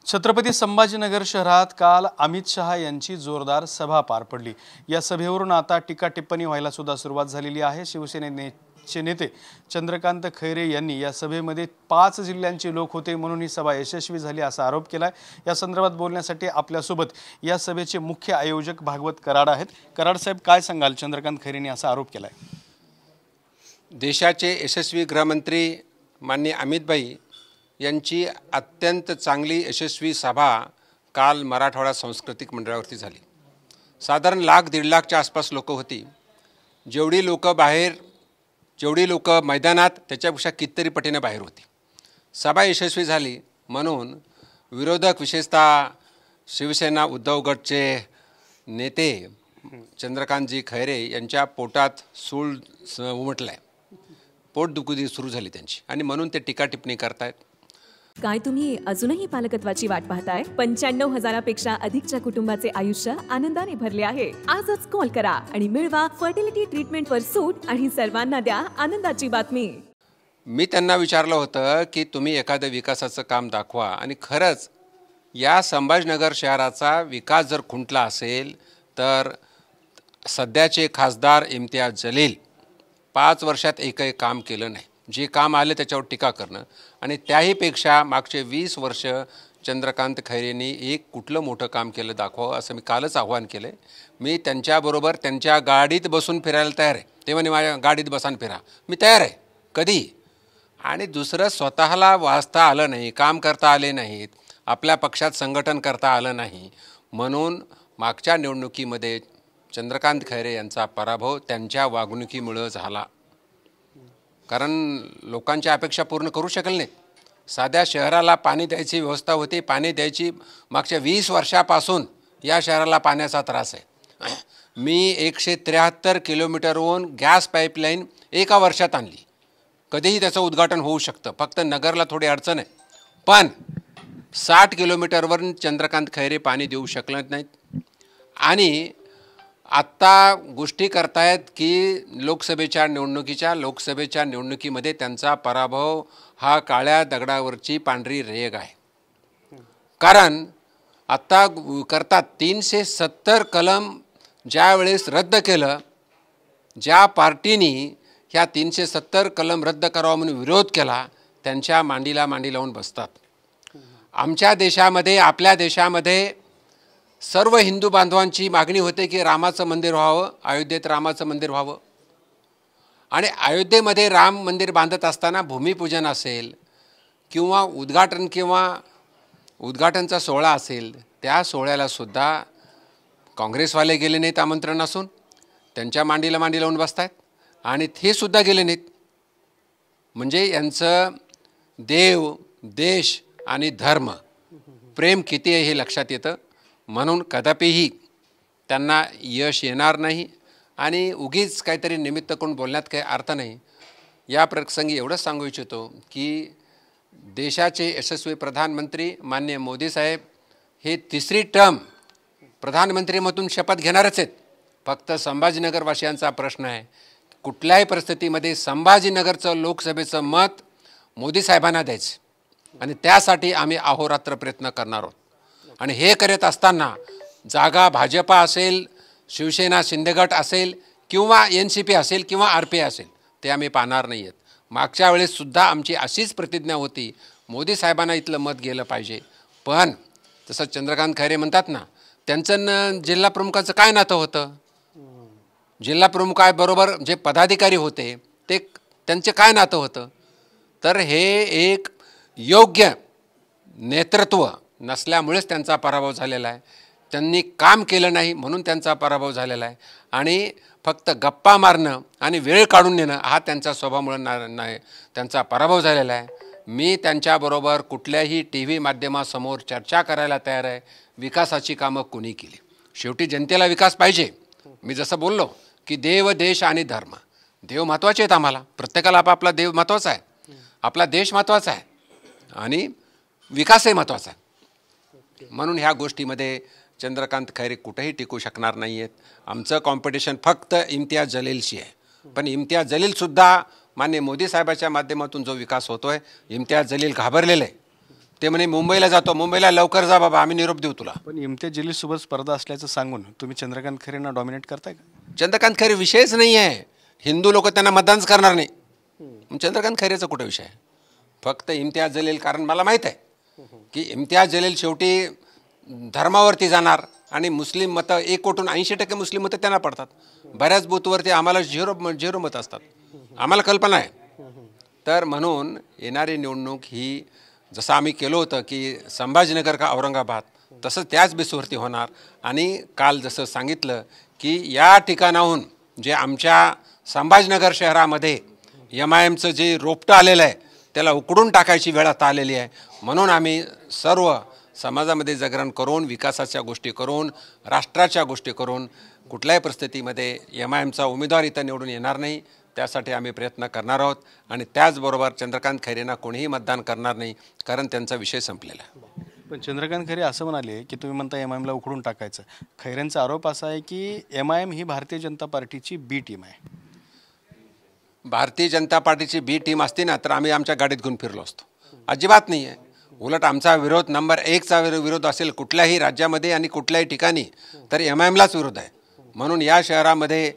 छत्रपती संभाजीनगर शहरात काल अमित शहा यांची जोरदार सभा पार पडली। या सभेवरून आता टीका टिप्पणी व्हायला सुद्धा सुरुवात झालेली आहे। शिवसेनेचे नेते चंद्रकांत खैरे यांनी या सभेमध्ये 5 जिल्ह्यांचे लोक होते म्हणून ही सभा यशस्वी झाली असा आरोप केलाय। या संदर्भात बोलण्यासाठी आपल्या सोबत या सभेचे मुख्य आयोजक भागवत कराड आहेत। कराड साहेब, काय सांगाल? चंद्रकांत खैरेंनी असा आरोप केलाय। देशाचे यशस्वी गृहमंत्री माननीय अमित भाई यांची अत्यंत चांगली यशस्वी सभा काल मराठवाडा सांस्कृतिक मंडळावरती झाली। साधारण 1,00,000-1.5 लाखच्या आसपास लोक होती। जेवढी लोक बाहेर, जेवढी लोक मैदानात, त्याच्यापेक्षा कितीतरी पटीने बाहेर होती। सभा यशस्वी झाली म्हणून विरोधक, विशेषतः शिवसेना उद्धव गटचे नेते चंद्रकांतजी खैरे यांच्या पोटात सूळ उमटलाय, पोटदुखी सुरू झाली त्यांची, आणि म्हणून ते टीका टिप्पणी करतायत। काय तुम्ही अजूनही पालकत्वाची वाट पाहताय? 95,000पेक्षा अधिकच्या कुटुंबाचे आयुष्य आनंदाने भरले आहे। आजच कॉल करा आणि मिळवा फर्टिलिटी ट्रीटमेंटवर सूट आणि सर्वांना द्या आनंदाची बातमी। मी त्यांना विचारलं होतं की तुम्ही एखादं विकासाचं काम दाखवा, आणि खरंच या संभाजीनगर शहराचा विकास जर खुंटला असेल तर सध्याचे खासदार इम्तियाज जलील 5 वर्षात एकही काम केलं नाही। जे काम आले त्याच्यावर टीका करणं, आणि त्याहीपेक्षा मागचे 20 वर्ष चंद्रकांत खैरेंनी एक कुठलं मोठं काम केलं दाखवावं असं मी कालच आव्हान केलं। मी त्यांच्याबरोबर त्यांच्या गाडीत बसून फिरायला तयार आहे। ते म्हणे माझ्या गाडीत बसून फिरा, मी तयार आहे कधी। आणि दुसरं, स्वतःला वाचता आलं नाही, काम करता आले नाहीत, आपल्या पक्षात संघटन करता आलं नाही, म्हणून मागच्या निवडणुकीमध्ये चंद्रकांत खैरे यांचा पराभव त्यांच्या वागणुकीमुळे झाला। कारण लोकांच्या अपेक्षा पूर्ण करू शकले नाहीत। साध्या शहराला पाणी द्यायची व्यवस्था होती, पाणी द्यायची मागच्या 20 वर्षापासून या शहराला पाण्याचा त्रास आहे। मी 173 किलोमीटरवरून गॅस पाईपलाईन एका वर्षात आणली। कधीही त्याचं उद्घाटन होऊ शकतं, फक्त नगरला थोडी अडचण आहे। पण 60 किलोमीटरवरून चंद्रकांत खैरे पाणी देऊ शकले नाहीत। आणि आत्ता गोष्टी करतायत की लोकसभेच्या निवडणुकीमध्ये त्यांचा पराभव हा काळ्या दगडावरची पांढरी रेघ आहे। कारण आत्ता करतात 370 कलम ज्या वेळेस रद्द केलं, ज्या पार्टीनी ह्या 370 कलम रद्द करावा म्हणून विरोध केला, त्यांच्या मांडीला मांडी लावून बसतात। आमच्या देशामध्ये, आपल्या देशामध्ये सर्व हिंदू बांधवांची मागणी होते की रामाचं मंदिर व्हावं, अयोध्येत रामाचं मंदिर व्हावं। आणि अयोध्येमध्ये राम मंदिर बांधत असताना भूमिपूजन असेल किंवा उद्घाटनचा सोहळा असेल, त्या सोहळ्यालासुद्धा काँग्रेसवाले गेले नाहीत आमंत्रण असून, त्यांच्या मांडीला मांडी लावून बसतायत, आणि ते सुद्धा गेले नाहीत। म्हणजे यांचं देव, देश आणि धर्म प्रेम किती आहे हे लक्षात येतं। म्हणून कदापिही त्यांना यश येणार नाही, आणि उगीच काहीतरी निमित्त करून बोलण्यात काही अर्थ नाही। या प्रसंगी एवढंच सांगू इच्छितो की देशाचे यशस्वी प्रधानमंत्री माननीय मोदी साहेब हे 3री टर्म प्रधानमंत्रीमधून शपथ घेणारच आहेत। फक्त संभाजीनगरवासियांचा प्रश्न आहे, कुठल्याही परिस्थितीमध्ये संभाजीनगरचं लोकसभेचं मत मोदी साहेबांना द्यायचं, आणि त्यासाठी आम्ही अहोरात्र प्रयत्न करणार आहोत। आणि हे करत असताना जागा भाजपा असेल, शिवसेना शिंदेगट असेल, किंवा NCP असेल, किंवा RPI असेल, ते आम्ही पाहणार नाही आहेत। मागच्या वेळेससुद्धा आमची अशीच प्रतिज्ञा होती, मोदी साहेबांना इथलं मत गेलं पाहिजे। पण तसं चंद्रकांत खैरे म्हणतात ना, त्यांचं जिल्हा प्रमुखाचं काय नातं होतं? जिल्हा प्रमुखाबरोबर जे पदाधिकारी होते ते त्यांचे काय नातं होतं? तर हे एक योग्य नेतृत्व नसल्यामुळेच त्यांचा पराभव झालेला आहे। त्यांनी काम केलं नाही म्हणून त्यांचा पराभव झालेला आहे, आणि फक्त गप्पा मारणं आणि वेळ काढून नेणं हा त्यांचा स्वभावामुळे नाही, त्यांचा पराभव झालेला आहे। मी त्यांच्याबरोबर कुठल्याही TV माध्यमासमोर चर्चा करायला तयार आहे। विकासाची कामं कोणी केली? शेवटी जनतेला विकास पाहिजे। मी जसं बोललो की देव, देश आणि धर्म, देव महत्त्वाचे आहेत आम्हाला, प्रत्येकाला आपापला देव महत्त्वाचा आहे, आपला देश महत्त्वाचा आहे, आणि विकासही महत्त्वाचा आहे। म्हणून ह्या गोष्टीमध्ये चंद्रकांत खैरे कुठेही टिकू शकणार नाही आहेत। आमचं कॉम्पिटिशन फक्त इम्तियाज जलीलशी आहे, पण इम्तियाज जलीलसुद्धा माननीय मोदी साहेबाच्या माध्यमातून जो विकास होतो आहे, इम्तियाज जलील घाबरलेले आहे। ते म्हणे मुंबईला जातो, मुंबईला लवकर जा बाबा, आम्ही निरोप देऊ तुला. पण इम्तियाज जलीलसोबत स्पर्धा असल्याचं सांगून तुम्ही चंद्रकांत खैरेंना डॉमिनेट करताय का? चंद्रकांत खैरे विषयच नाही आहे. हिंदू लोक त्यांना मतदानच करणार नाही. मग चंद्रकांत खैरेचा कुठं विषय आहे? फक्त इम्तियाज जलील. कारण मला माहीत आहे की इम्तियाज जलील शेवटी धर्मावरती जाणार आणि मुस्लिम मतं 1 मुस्लिम मतं त्यांना पडतात. बऱ्याच बूथवरती आम्हाला झिरो मतं असतात. आम्हाला कल्पना आहे. तर म्हणून येणारी निवडणूक ही जसं आम्ही केलं होतं की संभाजीनगर का औरंगाबाद, तसं त्याच बेसवरती होणार. आणि काल जसं सांगितलं की या ठिकाणाहून जे आमच्या संभाजीनगर शहरामध्ये MIMचं जे रोपटं आलेलं आहे त्याला उकडून टाकायची वेळ आता आलेली आहे. म्हणून आम्ही सर्व समाजामध्ये जागरण करून, विकासाच्या गोष्टी करून, राष्ट्राच्या गोष्टी करून कुठल्याही परिस्थितीमध्ये MIMचा उमेदवार इथं निवडून येणार नाही, त्यासाठी आम्ही प्रयत्न करणार आहोत. आणि त्याचबरोबर चंद्रकांत खैरेंना कोणीही मतदान करणार नाही, कारण त्यांचा विषय संपलेला आहे. पण चंद्रकांत खैरे असं म्हणाले की तुम्ही म्हणता MIMला उखडून टाकायचं. खैरेंचा आरोप असा आहे की MIM ही भारतीय जनता पार्टीची बी टीम आहे. भारतीय जनता पार्टीची बी टीम असती ना तर आम्ही आमच्या गाडीत घेऊन फिरलो असतो. अजिबात नाही आहे. उलट आमचा विरोध नंबर 1चा विरोध असेल कुठल्याही राज्यामध्ये आणि कुठल्याही ठिकाणी तर MIMलाच विरोध आहे. म्हणून या शहरामध्ये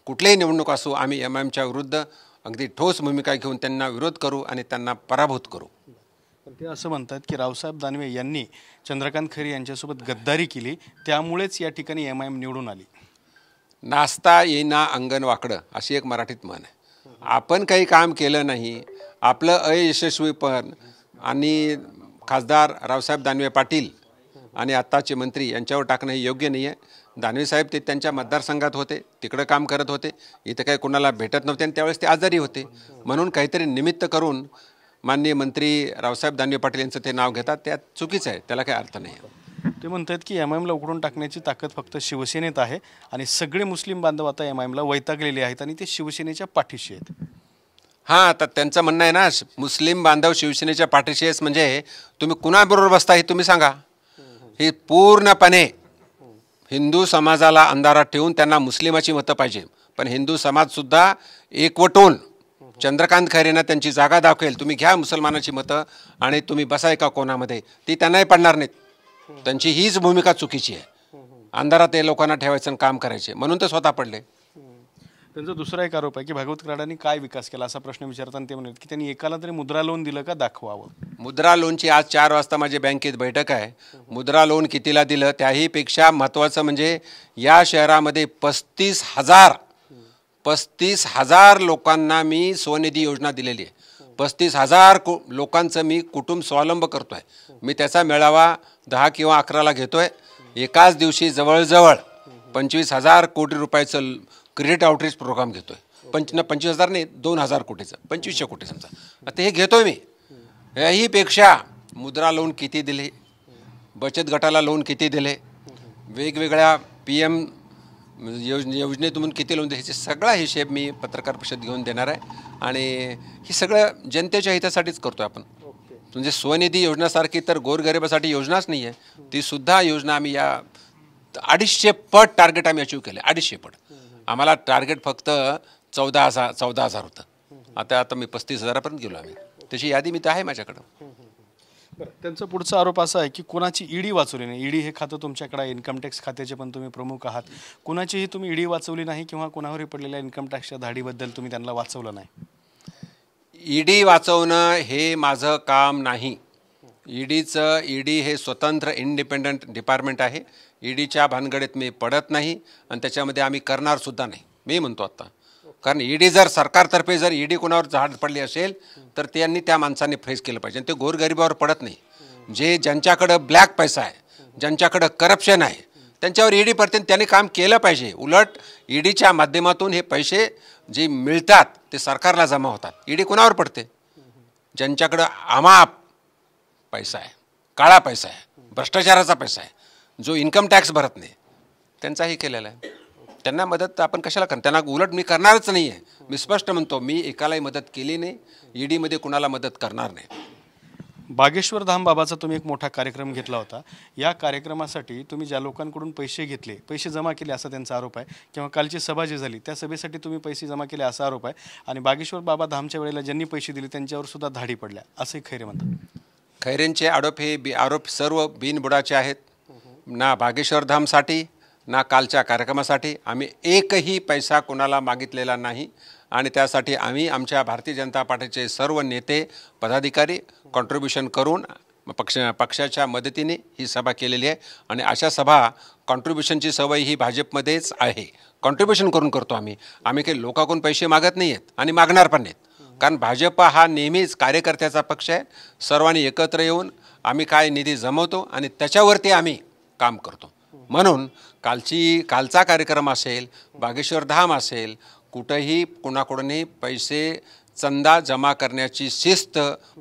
कुठलीही निवडणूक असो, आम्ही MIMच्या विरुद्ध अगदी ठोस भूमिका घेऊन त्यांना विरोध करू आणि त्यांना पराभूत करू. पण ते असं म्हणतात की रावसाहेब दानवे यांनी चंद्रकांत खैरे यांच्यासोबत गद्दारी केली, त्यामुळेच या ठिकाणी MIM निवडून आली. नाचता येईना अंगण वाकडं अशी एक मराठीत म्हण आहे. आपण काही काम केलं नाही, आपलं अयशस्वीपण आणि खासदार रावसाहेब दानवे पाटील आणि आत्ताचे मंत्री यांच्यावर टाकणं हे योग्य नाही आहे. दानवे साहेब ते त्यांच्या मतदारसंघात होते, तिकडं काम करत होते, इथं काही कोणाला भेटत नव्हते आणि त्यावेळेस ते आजारी होते. म्हणून काहीतरी निमित्त करून माननीय मंत्री रावसाहेब दानवे पाटील यांचं ते नाव घेतात, त्यात चुकीचं आहे, त्याला काही अर्थ नाही आहे. ते म्हणतात की MIMला उकडून टाकण्याची ताकद फक्त शिवसेनेत आहे आणि सगळे मुस्लिम बांधव आता MIMला वैतागलेले आहेत आणि ते शिवसेनेच्या पाठीशी आहेत. हां, तर त्यांचं म्हणणं आहे ना, मुस्लिम बांधव शिवसेनेच्या पाठीशी आहेस म्हणजे तुम्ही कुणाबरोबर बसता हे तुम्ही सांगा. हे पूर्णपणे हिंदू समाजाला अंधारात ठेवून त्यांना मुस्लिमाची मतं पाहिजे. पण हिंदू समाजसुद्धा एकवटून चंद्रकांत खैरेंना त्यांची जागा दाखवेल, तुम्ही घ्या मुसलमानाची मतं आणि तुम्ही बसा एका कोणामध्ये, ती त्यांनाही पडणार नाहीत. त्यांची हीच भूमिका चुकीची आहे. अंधारात ते लोकांना ठेवायचं आणि काम करायचे, म्हणून ते स्वतः पडले. त्यांचा दुसरा एक आरोप आहे की भागवत कराडांनी काय विकास केला असा प्रश्न विचारताना ते म्हणतात की त्यांनी एकाला तरी मुद्रा लोन दिलं का दाखवावं. मुद्रा लोनची आज 4 वाजता माझी बँकेत बैठक आहे. मुद्रा लोन कितीला दिलं, त्याही पेक्षा महत्त्वाचं म्हणजे या शहरामध्ये 35,000 लोकांना मी स्वनिधी योजना दिलेली आहे. 35,000 लोकांचं मी कुटुंब स्वावलंब करतो आहे. मी त्याचा मेळावा 10 किंवा 11ला घेतो आहे. एकाच दिवशी जवळजवळ 25,000 कोटी रुपयाचं क्रेडिट आउटरीच प्रोग्राम घेतो आहे. 25,000 नाही, 2,000 कोटीचं, 2500 कोटी समजा. आता हे घेतो आहे मी. याहीपेक्षा मुद्रा लोन किती दिले, बचत गटाला लोन किती दिले, वेगवेगळ्या PM योजनेतून किती लोन दिले, ह्याचे सगळा हिशेब मी पत्रकार परिषद घेऊन देणार आहे. आणि हे सगळं जनतेच्या हितासाठीच करतो आहे आपण. म्हणजे स्वनिधी योजनासारखी तर गोरगरिबासाठी योजनाच नाही आहे. ती सुद्धा योजना आम्ही या 250 पट टार्गेट आम्ही अचीव केले. 250 पट. आम्हाला टार्गेट फक्त 14,000 होतं. आता मी 35,000पर्यंत गेलो आम्ही. त्याची यादी मी तर आहे माझ्याकडं. त्यांचा पुढचा आरोप असा आहे की कुणाची ईडी वाचवली नाही. ईडी हे खातं तुमच्याकडे आहे, इन्कम टॅक्स खात्याचे पण तुम्ही प्रमुख आहात. कुणाचीही तुम्ही ईडी वाचवली नाही किंवा कुणावरही पडलेल्या इन्कम टॅक्सच्या धाडीबद्दल तुम्ही त्यांना वाचवलं नाही. ईडी वाचवणं हे माझं काम नाही. ईडी हे स्वतंत्र इंडिपेंडंट डिपार्टमेंट आहे. ईडीच्या भानगडीत मी पडत नाही आणि त्याच्यामध्ये आम्ही करणार सुद्धा नाही. मी म्हणतो आत्ता, कारण ईडी जर सरकारतर्फे जर ईडी कोणावर झाड पडली असेल तर त्यांनी त्या माणसांनी फेस केलं पाहिजे. आणि ते गोरगरिबावर पडत नाही. ज्यांच्याकडं ब्लॅक पैसा आहे, ज्यांच्याकडं करप्शन आहे, त्यांच्यावर ईडी पडते. त्यांनी काम केलं पाहिजे. उलट ईडीच्या माध्यमातून हे पैसे जे मिळतात ते सरकारला जमा होतात. ईडी कोणावर पडते? ज्यांच्याकडं अमाप पैसा आहे, काळा पैसा आहे, भ्रष्टाचाराचा पैसा आहे, जो इन्कम टॅक्स भरत नाही, त्यांचाही केलेला आहे. त्यांना मदत आपण कशाला करणार? त्यांना उलट मी करणारच नाही आहे. मी स्पष्ट म्हणतो, मी एकालाही मदत केली नाही. ईडीमध्ये कुणाला मदत करणार नाही. बागेश्वर धाम बाबाचा तुम्ही एक मोठा कार्यक्रम घेतला होता. या कार्यक्रमासाठी तुम्ही ज्या लोकांकडून पैसे जमा केले असा त्यांचा आरोप आहे. किंवा कालची सभा जी झाली त्या सभेसाठी तुम्ही पैसे जमा केले असा आरोप आहे. आणि बागेश्वर बाबा धामच्या वेळेला ज्यांनी पैसे दिले त्यांच्यावर सुद्धा धाडी पडल्या असंही खैरे म्हणतात. खैरेंचे आरोप सर्व बिनबुडाचे आहेत. ना बागेश्वर धामसाठी ना कालच्या कार्यक्रमासाठी आम्ही एकही पैसा कोणाला मागितलेला नाही आणि त्यासाठी आम्ही आमच्या भारतीय जनता पार्टीचे सर्व नेते पदाधिकारी कॉन्ट्रीब्युशन करून पक्षाच्या मदतीने ही सभा केलेली आहे. आणि अशा सभा कॉन्ट्रीब्युशनची सवय ही भाजपमध्येच आहे. कॉन्ट्रीब्युशन करून करतो आम्ही काही लोकांकडून पैसे मागत नाही आहेत आणि मागणार पण नाहीत. कारण भाजप हा नेहमीच कार्यकर्त्याचा पक्ष आहे. सर्वांनी एकत्र येऊन आम्ही काय निधी जमवतो आणि त्याच्यावरती आम्ही काम करतो. म्हणून कालचा कार्यक्रम असेल, बागेश्वर धाम असेल, कुठंही कुणाकडूनही पैसे चंदा जमा करण्याची शिस्त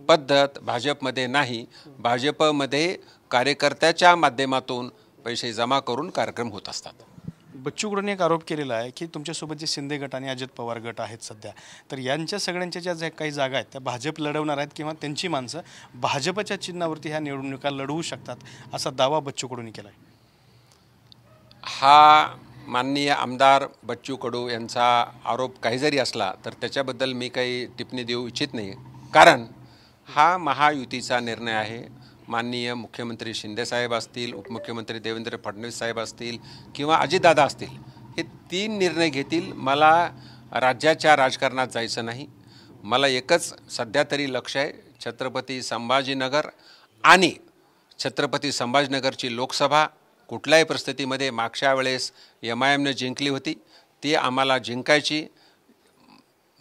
पद्धत भाजपमध्ये नाही. भाजपमध्ये कार्यकर्त्याच्या माध्यमातून पैसे जमा करून कार्यक्रम होत असतात. बच्चू कडूंनी एक आरोप केलेला आहे की तुमच्यासोबत जे शिंदे गट आणि अजित पवार गट आहेत सध्या, तर यांच्या सगळ्यांच्या ज्या काही जागा आहेत त्या भाजप लढवणार आहेत किंवा त्यांची माणसं भाजपच्या चिन्हावरती ह्या निवडणुका लढवू शकतात असा दावा बच्चू कडूंनी केला आहे. हा माननीय आमदार बच्चू कडू यांचा आरोप काही जरी असला तर त्याच्याबद्दल मी काही टिप्पणी देऊ इच्छित नाही. कारण हा महायुतीचा निर्णय आहे. माननीय मुख्यमंत्री शिंदेसाहेब असतील, उपमुख्यमंत्री देवेंद्र फडणवीस साहेब असतील किंवा अजितदादा असतील, हे 3 निर्णय घेतील. मला राज्याच्या राजकारणात जायचं नाही. मला एकच सध्या तरी लक्ष आहे, छत्रपती संभाजीनगर आणि छत्रपती संभाजीनगरची लोकसभा कुठल्याही परिस्थितीमध्ये मागच्या वेळेस MIMने जिंकली होती, ती आम्हाला जिंकायची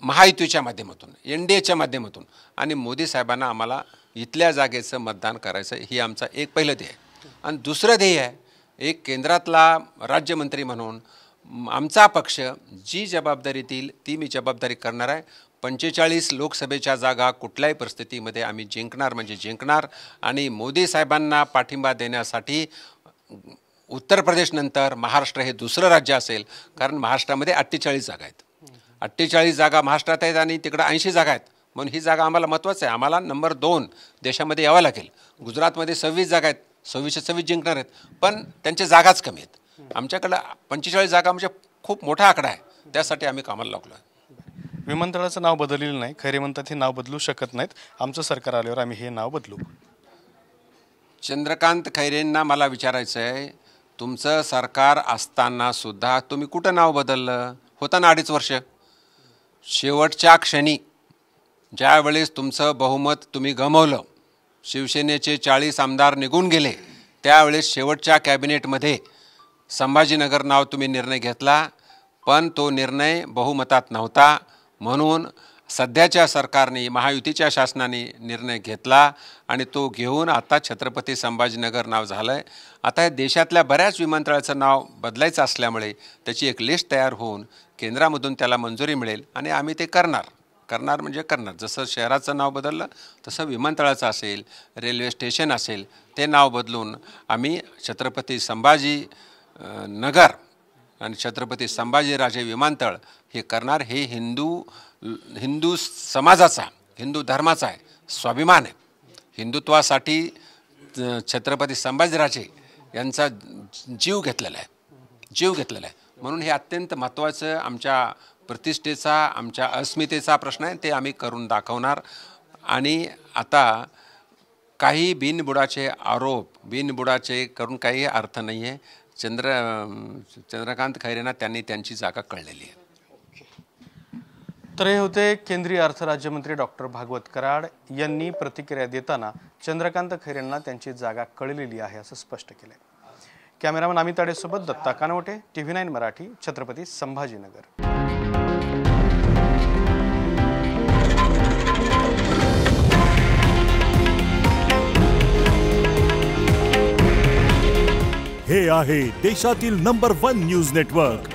महायुतीच्या माध्यमातून, NDAच्या माध्यमातून. आणि मोदी साहेबांना आम्हाला इथल्या जागेचं मतदान करायचं ही आमचा एक पहिलं ध्येय आहे. आणि दुसरं ध्येय आहे, एक केंद्रातला राज्यमंत्री म्हणून आमचा पक्ष जी जबाबदारी देईल ती मी जबाबदारी करणार आहे. 45 लोकसभेच्या जागा कुठल्याही परिस्थितीमध्ये आम्ही जिंकणार म्हणजे जिंकणार. आणि मोदी साहेबांना पाठिंबा देण्यासाठी उत्तर प्रदेशनंतर महाराष्ट्र हे दुसरं राज्य असेल. कारण महाराष्ट्रामध्ये 48 जागा आहेत. 48 जागा महाराष्ट्रात आहेत आणि तिकडं 80 जागा आहेत. म्हणून ही जागा आम्हाला महत्त्वाचं आहे. आम्हाला नंबर 2 देशामध्ये यावं लागेल. गुजरातमध्ये 26 जागा आहेत, 26 जिंकणार आहेत, पण त्यांच्या जागाच कमी आहेत. आमच्याकडं 45 जागा म्हणजे खूप मोठा आकडा आहे. त्यासाठी आम्ही कामाला लागलो आहे. विमानतळाचं नाव बदललेलं नाही. खरे म्हणतात हे नाव बदलू शकत नाहीत. आमचं सरकार आल्यावर आम्ही हे नाव बदलू. चंद्रकांत खैरेंना मला विचारायचं आहे, तुमचं सरकार असताना सुद्धा तुम्ही कुठं नाव बदललं होतं ना 2.5 वर्ष? शेवटच्या क्षणी ज्यावेळेस तुमचं बहुमत तुम्ही गमावलं, शिवसेनेचे 40 आमदार निघून गेले, त्यावेळेस शेवटच्या कॅबिनेटमध्ये संभाजीनगर नाव तुम्ही निर्णय घेतला, पण तो निर्णय बहुमतात नव्हता. म्हणून सध्याच्या सरकारने, महायुतीच्या शासनाने निर्णय घेतला आणि तो घेऊन आता छत्रपती संभाजीनगर नाव झालं आहे. आता देशातल्या बऱ्याच विमानतळाचं नाव बदलायचं असल्यामुळे त्याची एक लिस्ट तयार होऊन केंद्रामधून त्याला मंजुरी मिळेल आणि आम्ही ते करणार म्हणजे करणार. जसं शहराचं नाव बदललं तसं विमानतळाचं असेल, रेल्वे स्टेशन असेल, ते नाव बदलून आम्ही छत्रपती संभाजी नगर आणि छत्रपती संभाजीराजे विमानतळ हे करणार. हे हिंदू समाजाचा, हिंदू धर्माचा आहे स्वाभिमान आहे. हिंदुत्वासाठी छत्रपती संभाजीराजे यांचा जीव घेतलेला आहे. म्हणून हे अत्यंत महत्त्वाचं आमच्या प्रतिष्ठेचा, आमच्या अस्मितेचा प्रश्न आहे. ते आम्ही करून दाखवणार. आणि आता काही बिनबुडाचे बिनबुडाचे करून काही अर्थ नाही आहे. चंद्रकांत खैरेंना त्यांची जागा कळलेली आहे. तर हे होते केंद्रीय अर्थ राज्यमंत्री डॉक्टर भागवत कराड यांनी प्रतिक्रिया देताना चंद्रकांत खैरेंना त्यांची जागा कळलेली आहे असं स्पष्ट केलंय. कॅमेरामन अमित आडेसोबत दत्ता कानवटे, TV9 मराठी, छत्रपती संभाजीनगर. हे आहे देशातील नंबर 1 न्यूज नेटवर्क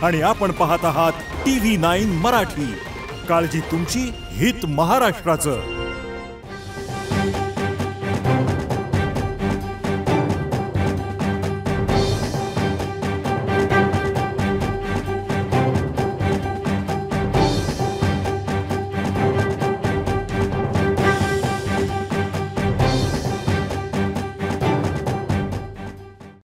आणि आपण पाहत आहात TV9 मराठी. काळजी तुमची, हित महाराष्ट्राचं.